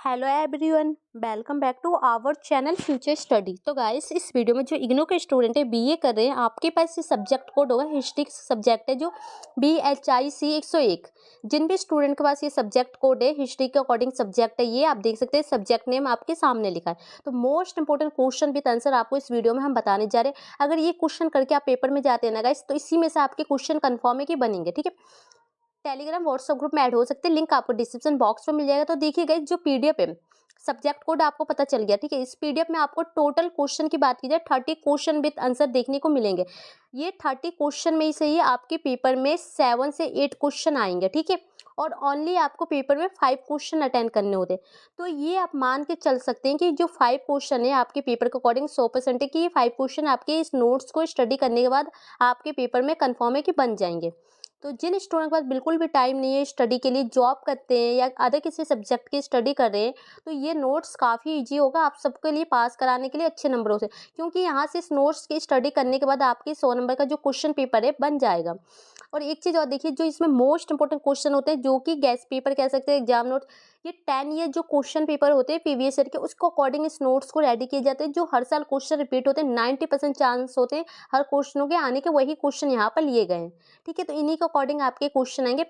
Hello everyone, welcome back to our channel future study. तो guys, इस video में जो इग्नू के स्टूडेंट है बीए कर रहे हैं, आपके पास ये सब्जेक्ट कोड होगा। हिस्ट्री सब्जेक्ट है जो BHIC 101। जिन भी स्टूडेंट के पास ये सब्जेक्ट कोड है, हिस्ट्री के अकॉर्डिंग सब्जेक्ट है, ये आप देख सकते हैं सब्जेक्ट नेम आपके सामने लिखा है। तो most important question with answer आपको इस वीडियो में हम बताने जा रहे हैं। अगर ये क्वेश्चन करके आप पेपर में जाते हैं ना गाइस, तो इसी में से आपके क्वेश्चन कन्फर्म है कि बनेंगे। ठीक है, टेलीग्राम व्हाट्सएप ग्रुप में ऐड हो सकते हैं, लिंक आपको डिस्क्रिप्शन बॉक्स में मिल जाएगा। तो देखिए गाइस, जो पीडीएफ है, सब्जेक्ट कोड आपको पता चल गया। ठीक है, इस पीडीएफ में आपको टोटल क्वेश्चन की बात की जाए 30 क्वेश्चन विद आंसर देखने को मिलेंगे। ये 30 क्वेश्चन में से ही आपके पेपर में 7 से 8 क्वेश्चन आएंगे। ठीक है, और ओनली आपको पेपर में 5 क्वेश्चन अटेंड करने होते हैं। तो ये आप मान के चल सकते हैं कि जो 5 क्वेश्चन है आपके पेपर के अकॉर्डिंग 100% है कि ये 5 क्वेश्चन आपके इस नोट्स को स्टडी करने के बाद आपके पेपर में कंफर्म है कि बन जाएंगे। तो जिन स्टूडेंट के पास बिल्कुल भी टाइम नहीं है स्टडी के लिए, जॉब करते हैं या अदर किसी सब्जेक्ट की स्टडी कर रहे हैं, तो ये नोट्स काफ़ी इजी होगा आप सबके लिए, पास कराने के लिए अच्छे नंबरों से। क्योंकि यहाँ से इस नोट्स की स्टडी करने के बाद आपके 100 नंबर का जो क्वेश्चन पेपर है बन जाएगा। और एक चीज़ और देखिए, जो इसमें मोस्ट इंपॉर्टेंट क्वेश्चन होते हैं, जो कि गेस्ट पेपर कह सकते हैं, एग्जाम नोट, ये 10 ईयर जो क्वेश्चन पेपर होते हैं प्रीवियस ईयर के, उसको अकॉर्डिंग इस नोट्स को रेडी किए जाते हैं। जो हर साल क्वेश्चन रिपीट होते हैं, 90% चांस होते हैं हर क्वेश्चनों के आने के, वही क्वेश्चन यहाँ पर लिए गए हैं। ठीक है, तो इन्हीं के अकॉर्डिंग आपके क्वेश्चन आएंगे।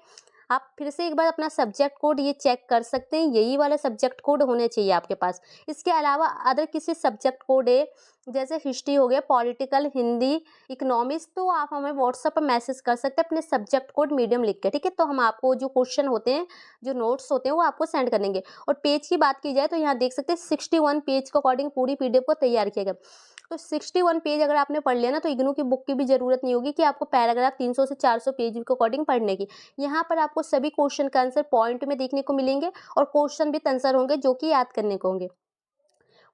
आप फिर से एक बार अपना सब्जेक्ट कोड ये चेक कर सकते हैं, यही वाला सब्जेक्ट कोड होने चाहिए आपके पास। इसके अलावा अदर किसी सब्जेक्ट कोड है, जैसे हिस्ट्री हो गया, पॉलिटिकल, हिंदी, इकोनॉमिक्स, तो आप हमें व्हाट्सएप पर मैसेज कर सकते हैं अपने सब्जेक्ट कोड मीडियम लिख के। ठीक है, तो हम आपको जो क्वेश्चन होते हैं, जो नोट्स होते हैं, वो आपको सेंड कर देंगे। और पेज की बात की जाए तो यहाँ देख सकते हैं 61 पेज के अकॉर्डिंग पूरी पीडीएफ को तैयार किया गया। तो 61 पेज अगर आपने पढ़ लिया ना, तो इग्नू की बुक की भी जरूरत नहीं होगी कि आपको पैराग्राफ 300 से 400 पेज के अकॉर्डिंग पढ़ने की। यहाँ पर आपको सभी क्वेश्चन का आंसर पॉइंट में देखने को मिलेंगे, और क्वेश्चन भी आंसर होंगे जो कि याद करने को होंगे।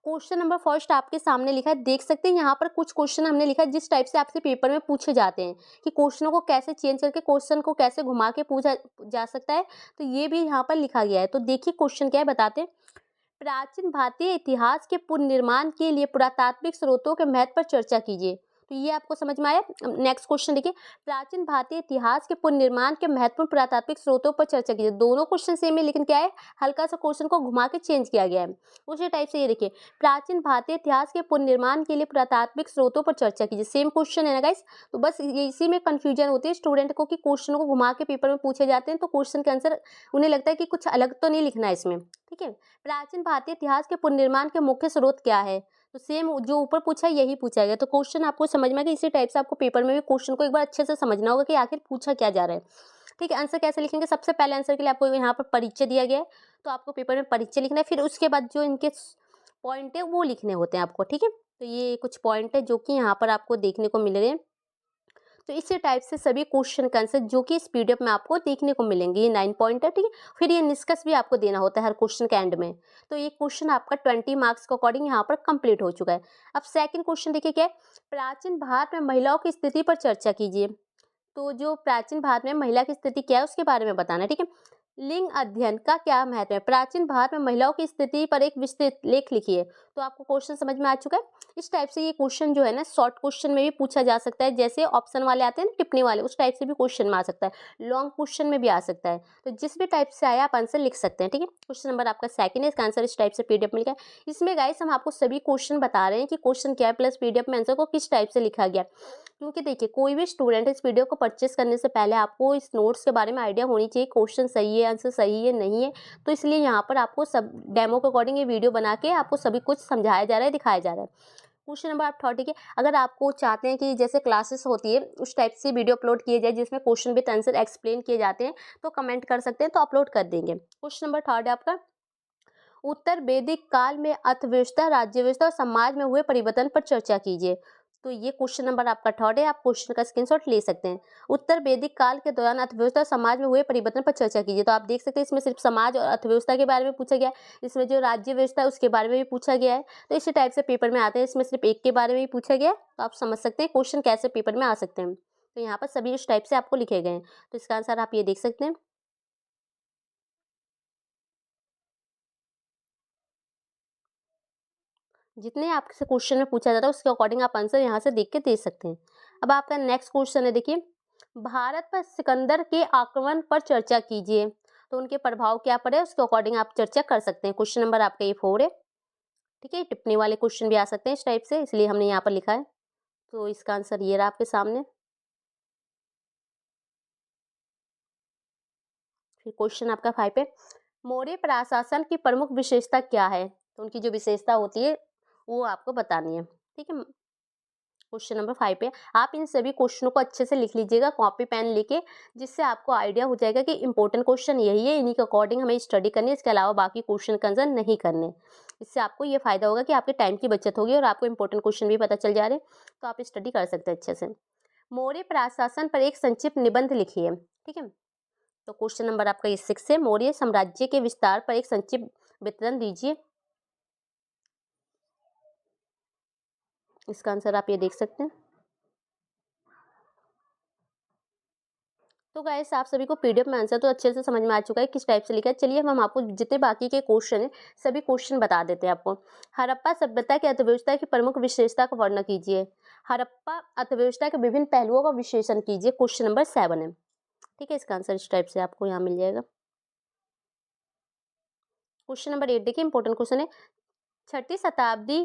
क्वेश्चन नंबर फर्स्ट आपके सामने लिखा है, देख सकते हैं यहाँ पर कुछ क्वेश्चन हमने लिखा है जिस टाइप से आपसे पेपर में पूछे जाते हैं, कि क्वेश्चनों को कैसे चेंज करके, क्वेश्चन को कैसे घुमा के पूछा जा सकता है। तो ये भी यहाँ पर लिखा गया है। तो देखिए क्वेश्चन क्या है, बताते हैं। प्राचीन भारतीय इतिहास के पुनर्निर्माण के लिए पुरातात्विक स्रोतों के महत्व पर चर्चा कीजिए। तो ये आपको समझ में आया। नेक्स्ट क्वेश्चन देखिए, प्राचीन भारतीय इतिहास के पुनर्निर्माण के महत्वपूर्ण पुरातात्विक स्रोतों पर चर्चा कीजिए। दोनों क्वेश्चन सेम है, लेकिन क्या है, हल्का सा क्वेश्चन को घुमा के चेंज किया गया है। उसी टाइप से ये देखिए, प्राचीन भारतीय इतिहास के पुनर्निर्माण के लिए पुरातात्विक स्रोतों पर चर्चा कीजिए। सेम क्वेश्चन है ना गाइस। तो बस ये इसी में कंफ्यूजन होती है स्टूडेंट को कि क्वेश्चनों को घुमा के पेपर में पूछे जाते हैं, तो क्वेश्चन के आंसर उन्हें लगता है कि कुछ अलग तो नहीं लिखना है इसमें। ठीक है, प्राचीन भारतीय इतिहास के पुनर्निर्माण के मुख्य स्रोत क्या है, तो सेम जो ऊपर पूछा है यही पूछा गया। तो क्वेश्चन आपको समझ में आ गया। इसी टाइप से आपको पेपर में भी क्वेश्चन को एक बार अच्छे से समझना होगा कि आखिर पूछा क्या जा रहा है। ठीक है, आंसर कैसे लिखेंगे, सबसे पहले आंसर के लिए आपको यहाँ पर परिचय दिया गया है, तो आपको पेपर में परिचय लिखना है। फिर उसके बाद जो इनके पॉइंट है वो लिखने होते हैं आपको। ठीक है, तो ये कुछ पॉइंट है जो कि यहाँ पर आपको देखने को मिल रहे हैं। तो इसी टाइप से सभी क्वेश्चन का आंसर जो कि इस पीडीएफ में आपको देखने को मिलेंगे, ये 9 पॉइंट है। ठीक है, फिर ये निष्कर्ष भी आपको देना होता है हर क्वेश्चन के एंड में। तो ये क्वेश्चन आपका 20 मार्क्स के अकॉर्डिंग यहाँ पर कंप्लीट हो चुका है। अब सेकंड क्वेश्चन देखिए क्या है, प्राचीन भारत में महिलाओं की स्थिति पर चर्चा कीजिए। तो जो प्राचीन भारत में महिला की स्थिति क्या है उसके बारे में बताना है। ठीक है, लिंग अध्ययन का क्या महत्व है, प्राचीन भारत में महिलाओं की स्थिति पर एक विस्तृत लेख लिखिए। तो आपको क्वेश्चन समझ में आ चुका है। इस टाइप से ये क्वेश्चन जो है ना, शॉर्ट क्वेश्चन में भी पूछा जा सकता है, जैसे ऑप्शन वाले आते हैं ना, टिप्पणी वाले, उस टाइप से भी क्वेश्चन में आ सकता है, लॉन्ग क्वेश्चन में भी आ सकता है। तो जिस भी टाइप से आया आप आंसर लिख सकते हैं। ठीक है, क्वेश्चन नंबर आपका सेकंड है, इसका आंसर इस टाइप से पीडीएफ में लिखा है। इसमें गाइस हम आपको सभी क्वेश्चन बता रहे हैं कि क्वेश्चन क्या है, प्लस पीडीएफ में आंसर को किस टाइप से लिखा गया। क्योंकि देखिए, कोई भी स्टूडेंट इस वीडियो को परचेस करने से पहले आपको इस नोट्स के बारे में आइडिया होनी चाहिए, क्वेश्चन सही है, आंसर सही है, नहीं है। तो इसलिए यहाँ पर आपको सब डेमो के अकॉर्डिंग ये वीडियो बना के आपको सभी कुछ समझाया जा रहा है, दिखाया जा रहा है। क्वेश्चन नंबर आप 30 के, अगर आपको चाहते हैं कि जैसे क्लासेस होती है उस टाइप से वीडियो अपलोड किए जाए जिसमें क्वेश्चन विद आंसर एक्सप्लेन किए जाते हैं, तो कमेंट कर सकते हैं, तो अपलोड कर देंगे। क्वेश्चन नंबर 3 है आपका, उत्तर वैदिक काल में अर्थव्यवस्था, राज्य व्यवस्था और समाज में हुए परिवर्तन पर चर्चा कीजिए। तो ये क्वेश्चन नंबर आपका 3 है, आप क्वेश्चन का स्क्रीनशॉट ले सकते हैं। उत्तर वैदिक काल के दौरान अर्थव्यवस्था और समाज में हुए परिवर्तन पर चर्चा कीजिए। तो आप देख सकते हैं इसमें सिर्फ समाज और अर्थव्यवस्था के बारे में पूछा गया है, इसमें जो राज्य व्यवस्था है उसके बारे में भी पूछा गया है। तो इसी टाइप से पेपर में आते हैं, इसमें सिर्फ एक के बारे में ही पूछा गया है। तो आप समझ सकते हैं क्वेश्चन कैसे पेपर में आ सकते हैं। तो यहाँ पर सभी इस टाइप से आपको लिखे गए हैं। तो इसका आंसर आप ये देख सकते हैं। जितने आपसे क्वेश्चन में पूछा जाता है उसके अकॉर्डिंग आप आंसर यहाँ से देख के दे सकते हैं। अब आपका नेक्स्ट क्वेश्चन है, देखिए, भारत पर सिकंदर के आक्रमण पर चर्चा कीजिए। तो उनके प्रभाव क्या पड़े उसके अकॉर्डिंग आप चर्चा कर सकते हैं। क्वेश्चन नंबर आपका ये 4 है। ठीक है, टिप्पणी वाले क्वेश्चन भी आ सकते हैं इस टाइप से, इसलिए हमने यहाँ पर लिखा है। तो इसका आंसर ये रहा आपके सामने। फिर क्वेश्चन आपका 5 है, मौर्य प्रशासन की प्रमुख विशेषता क्या है? तो उनकी जो विशेषता होती है वो आपको बतानी है। ठीक है, क्वेश्चन नंबर 5 पे आप इन सभी क्वेश्चनों को अच्छे से लिख लीजिएगा कॉपी पेन लेके, जिससे आपको आइडिया हो जाएगा कि इंपॉर्टेंट क्वेश्चन यही है, इन्हीं के अकॉर्डिंग हमें स्टडी करनी है, इसके अलावा बाकी क्वेश्चन का आंसर नहीं करने। इससे आपको ये फायदा होगा कि आपके टाइम की बचत होगी और आपको इंपॉर्टेंट क्वेश्चन भी पता चल जा रहे हैं, तो आप स्टडी कर सकते हैं अच्छे से। मौर्य प्रशासन पर एक संक्षिप्त निबंध लिखिए। ठीक है, तो क्वेश्चन नंबर आपका ये 6 है, मौर्य साम्राज्य के विस्तार पर एक संक्षिप्त विवरण दीजिए। इसका आंसर आप ये देख सकते हैं। तो गाइस आप सभी को पीडीएफ में आंसर तो अच्छे से समझ में आ चुका है किस टाइप से लिखा है। चलिए हम आपको जितने बाकी के क्वेश्चन हैं सभी क्वेश्चन बता देते हैं आपको। हड़प्पा सभ्यता की अर्थव्यवस्था की प्रमुख विशेषता का वर्णन कीजिए। हड़प्पा अर्थव्यवस्था के विभिन्न पहलुओं का विश्लेषण कीजिए। क्वेश्चन नंबर 7 है। ठीक है, इसका आंसर इस टाइप से आपको यहाँ मिल जाएगा। क्वेश्चन नंबर 8 देखिए, इंपॉर्टेंट क्वेश्चन है। 6ठी शताब्दी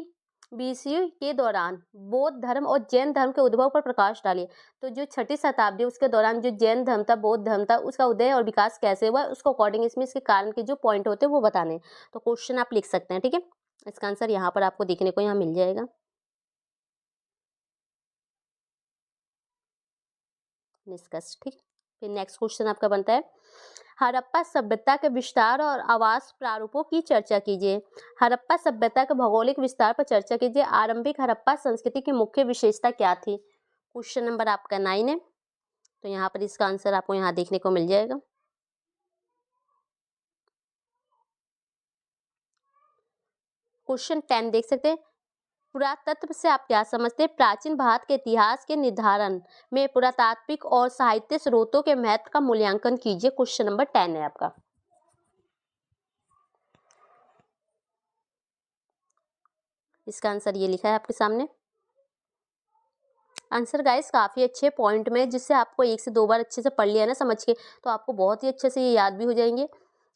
बीसी के दौरान बौद्ध धर्म और जैन धर्म के उद्भव पर प्रकाश डालिए। तो जो 6ठी शताब्दी उसके दौरान जो जैन धर्म था, बौद्ध धर्म था, उसका उदय और विकास कैसे हुआ उसको अकॉर्डिंग इसमें इसके कारण के जो पॉइंट होते हैं वो बताने। तो क्वेश्चन आप लिख सकते हैं। ठीक है, इसका आंसर यहाँ पर आपको देखने को यहाँ मिल जाएगा। डिस्कस। ठीक, फिर नेक्स्ट क्वेश्चन आपका बनता है, हड़प्पा सभ्यता के विस्तार और आवास प्रारूपों की चर्चा कीजिए। हड़प्पा सभ्यता के भौगोलिक विस्तार पर चर्चा कीजिए। आरंभिक हड़प्पा संस्कृति की मुख्य विशेषता क्या थी? क्वेश्चन नंबर आपका 9 है। तो यहाँ पर इसका आंसर आपको यहाँ देखने को मिल जाएगा। क्वेश्चन 10 देख सकते हैं, पुरातत्व से आप क्या समझते हैं? प्राचीन भारत के इतिहास के निर्धारण में पुरातात्विक और साहित्य स्रोतों के महत्व का मूल्यांकन कीजिए। क्वेश्चन नंबर 10 है आपका। इसका आंसर ये लिखा है आपके सामने। आंसर गाइस काफ़ी अच्छे पॉइंट में, जिससे आपको 1 से 2 बार अच्छे से पढ़ लिया ना समझ के, तो आपको बहुत ही अच्छे से ये याद भी हो जाएंगे।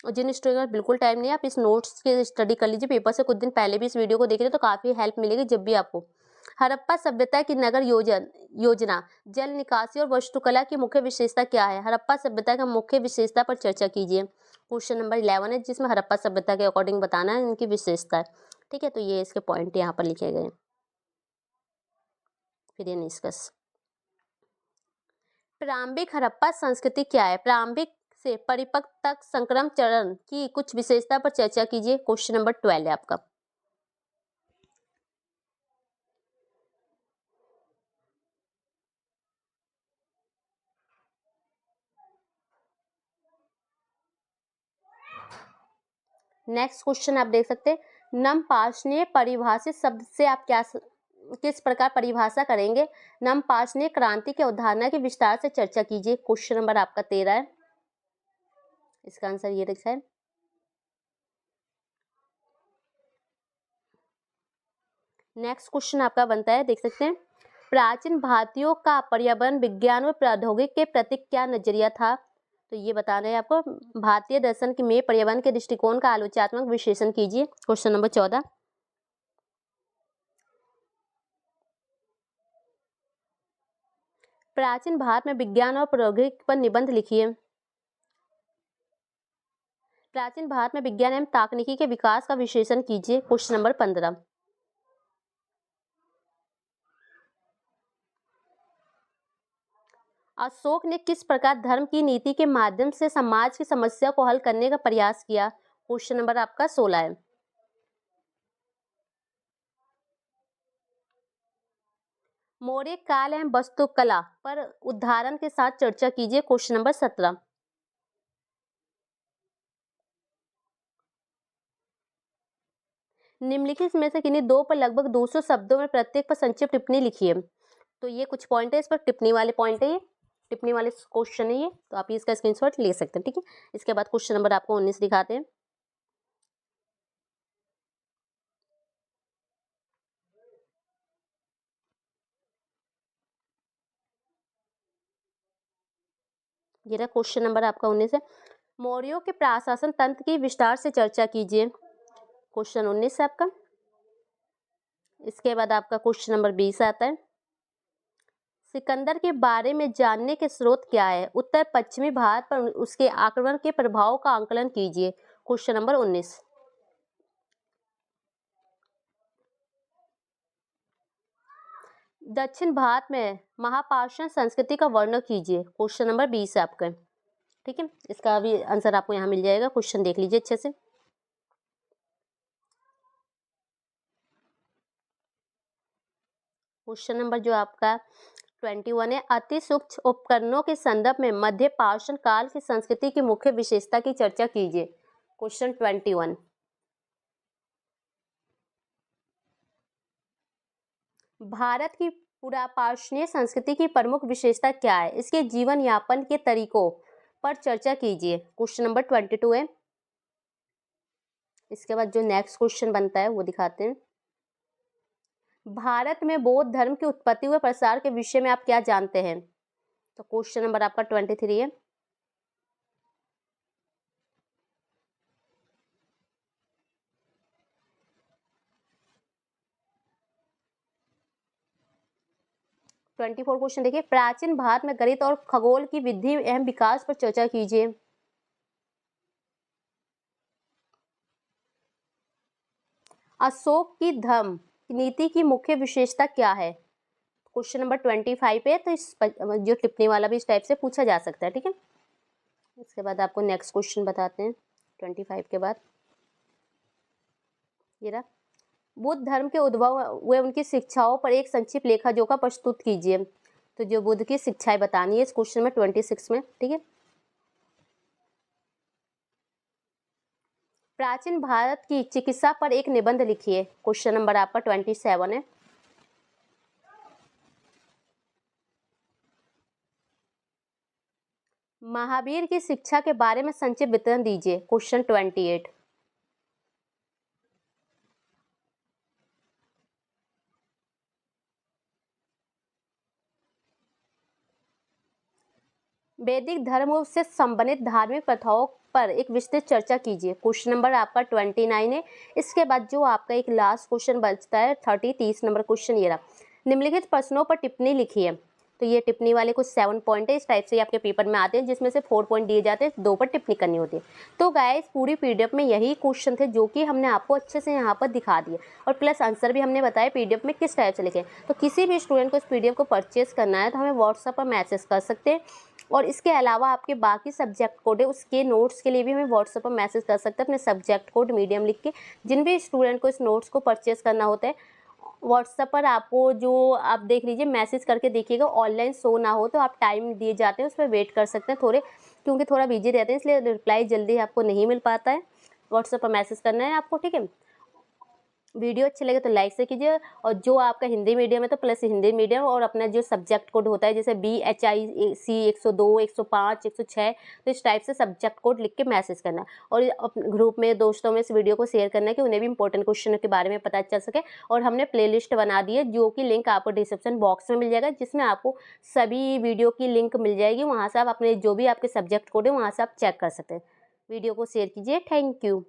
और जिन स्टूडेंट का बिल्कुल टाइम नहीं है, आप इस नोट्स की स्टडी कर लीजिए पेपर से कुछ दिन पहले भी इस वीडियो को देख रहे तो काफ़ी हेल्प मिलेगी जब भी आपको। हड़प्पा सभ्यता की नगर योजना, जल निकासी और वास्तुकला की मुख्य विशेषता क्या है? हड़प्पा सभ्यता का मुख्य विशेषता पर चर्चा कीजिए। क्वेश्चन नंबर 11 है, जिसमें हड़प्पा सभ्यता के अकॉर्डिंग बताना है इनकी विशेषता। ठीक है, तो ये इसके पॉइंट यहाँ पर लिखे गए। फिर ये निष्कर्ष। प्रारंभिक हड़प्पा संस्कृति क्या है? प्रारंभिक से परिपक्व तक संक्रमण चरण की कुछ विशेषता पर चर्चा कीजिए। क्वेश्चन नंबर 12 है आपका। नेक्स्ट क्वेश्चन आप देख सकते हैं, नमपाषाणीय परिभाषित शब्द से आप क्या किस प्रकार परिभाषा करेंगे? नमपाषाणीय क्रांति की अवधारणा की विस्तार से चर्चा कीजिए। क्वेश्चन नंबर आपका 13 है। इसका आंसर ये लिखा है। नेक्स्ट क्वेश्चन आपका बनता है, देख सकते हैं, प्राचीन भारतीयों का पर्यावरण विज्ञान और प्रौद्योगिकी के प्रति क्या नजरिया था? तो ये बताना है आपको। भारतीय दर्शन के में पर्यावरण के दृष्टिकोण का आलोचनात्मक विश्लेषण कीजिए। Question number 14। प्राचीन भारत में विज्ञान और प्रौद्योगिकी पर निबंध लिखिए। प्राचीन भारत में विज्ञान एवं तकनीकी के विकास का विश्लेषण कीजिए। Question number 15। अशोक ने किस प्रकार धर्म की नीति के माध्यम से समाज की समस्या को हल करने का प्रयास किया? क्वेश्चन नंबर आपका 16 है। मौर्य काल एवं वास्तुकला पर उदाहरण के साथ चर्चा कीजिए। Question number 17। निम्नलिखित में से किन्हीं दो पर लगभग 200 शब्दों में प्रत्येक पर संक्षिप्त टिप्पणी लिखिए। तो ये कुछ पॉइंट है, इस पर टिप्पणी वाले पॉइंट है, ये टिप्पणी वाले क्वेश्चन है ये, तो आप इसका स्क्रीनशॉट ले सकते हैं। ठीक है, इसके बाद क्वेश्चन नंबर आपको 19 दिखाते हैं। ये रहा क्वेश्चन नंबर आपका 19 है। मौर्यों के प्रशासन तंत्र की विस्तार से चर्चा कीजिए। क्वेश्चन 19 है आपका। इसके बाद आपका क्वेश्चन नंबर 20 आता है। सिकंदर के बारे में जानने के स्रोत क्या है? उत्तर पश्चिमी भारत पर उसके आक्रमण के प्रभाव का आंकलन कीजिए। Question number 19। दक्षिण भारत में महापाषाण संस्कृति का वर्णन कीजिए। क्वेश्चन नंबर 20 है आपका। ठीक है, इसका भी आंसर आपको यहाँ मिल जाएगा। क्वेश्चन देख लीजिए अच्छे से। क्वेश्चन नंबर जो आपका 21 है। अति सूक्ष्म उपकरणों के संदर्भ में मध्य पाषाण काल की संस्कृति की मुख्य विशेषता की चर्चा कीजिए। क्वेश्चन 21। भारत की पुरापाषाणीय संस्कृति की प्रमुख विशेषता क्या है? इसके जीवन यापन के तरीकों पर चर्चा कीजिए। क्वेश्चन नंबर 22 है। इसके बाद जो नेक्स्ट क्वेश्चन बनता है वो दिखाते हैं। भारत में बौद्ध धर्म की उत्पत्ति व प्रसार के विषय में आप क्या जानते हैं? तो क्वेश्चन नंबर आपका 23 है। ट्वेंटी फोर क्वेश्चन देखिए। प्राचीन भारत में गणित और खगोल की वृद्धि एवं विकास पर चर्चा कीजिए। अशोक की धर्म नीति की मुख्य विशेषता क्या है? क्वेश्चन नंबर 25 है। तो इस जो टिप्पणी वाला भी इस टाइप से पूछा जा सकता है। ठीक है, इसके बाद आपको नेक्स्ट क्वेश्चन बताते हैं 25 के बाद। ये रहा। बुद्ध धर्म के उद्भव व उनकी शिक्षाओं पर एक संक्षिप्त लेखा जोखा प्रस्तुत कीजिए। तो जो बुद्ध की शिक्षाएं बतानी है इस क्वेश्चन में 26 में। ठीक है, प्राचीन भारत की चिकित्सा पर एक निबंध लिखिए। क्वेश्चन नंबर आपका 27 है। महावीर की शिक्षा के बारे में संक्षिप्त विवरण दीजिए। क्वेश्चन 28। वैदिक धर्म से संबंधित धार्मिक प्रथाओं पर एक विस्तृत चर्चा कीजिए। क्वेश्चन नंबर आपका 29 है। इसके बाद जो आपका एक लास्ट क्वेश्चन बचता है 30 नंबर क्वेश्चन ये रहा। निम्नलिखित प्रश्नों पर टिप्पणी लिखिए। तो ये टिप्पणी वाले कुछ 7 पॉइंट है, इस टाइप से आपके पेपर में आते हैं, जिसमें से 4 पॉइंट दिए जाते हैं, 2 पर टिप्पणी करनी होती है। तो गाइस पूरी पीडीएफ में यही क्वेश्चन थे जो कि हमने आपको अच्छे से यहाँ पर दिखा दिए, और प्लस आंसर भी हमने बताया पीडीएफ में किस टाइप से लिखें। तो किसी भी स्टूडेंट को इस पीडीएफ को परचेज करना है तो हमें व्हाट्सएप पर मैसेज कर सकते हैं, और इसके अलावा आपके बाकी सब्जेक्ट कोड है उसके नोट्स के लिए भी हमें व्हाट्सएप पर मैसेज कर सकते हैं अपने सब्जेक्ट कोड मीडियम लिख के। जिन भी स्टूडेंट को इस नोट्स को परचेज करना होता है व्हाट्सएप पर आपको जो आप देख लीजिए मैसेज करके देखिएगा, ऑनलाइन शो ना हो तो आप टाइम दिए जाते हैं उस पर वेट कर सकते हैं थोड़े, क्योंकि थोड़ा बिजी रहते हैं इसलिए रिप्लाई जल्दी आपको नहीं मिल पाता है। व्हाट्सएप पर मैसेज करना है आपको। ठीक है, वीडियो अच्छे लगे तो लाइक से कीजिए, और जो आपका हिंदी मीडियम है तो प्लस हिंदी मीडियम, और अपना जो सब्जेक्ट कोड होता है जैसे BHIC 102 105 106, तो इस टाइप से सब्जेक्ट कोड लिख के मैसेज करना है, और अपने ग्रुप में दोस्तों में इस वीडियो को शेयर करना है कि उन्हें भी इंपॉर्टेंट क्वेश्चन के बारे में पता चल सके। और हमने प्लेलिस्ट बना दी है जो कि लिंक आपको डिस्क्रिप्शन बॉक्स में मिल जाएगा, जिसमें आपको सभी वीडियो की लिंक मिल जाएगी। वहाँ से आप अपने जो भी आपके सब्जेक्ट कोड है वहाँ से आप चेक कर सकते हैं। वीडियो को शेयर कीजिए। Thank you.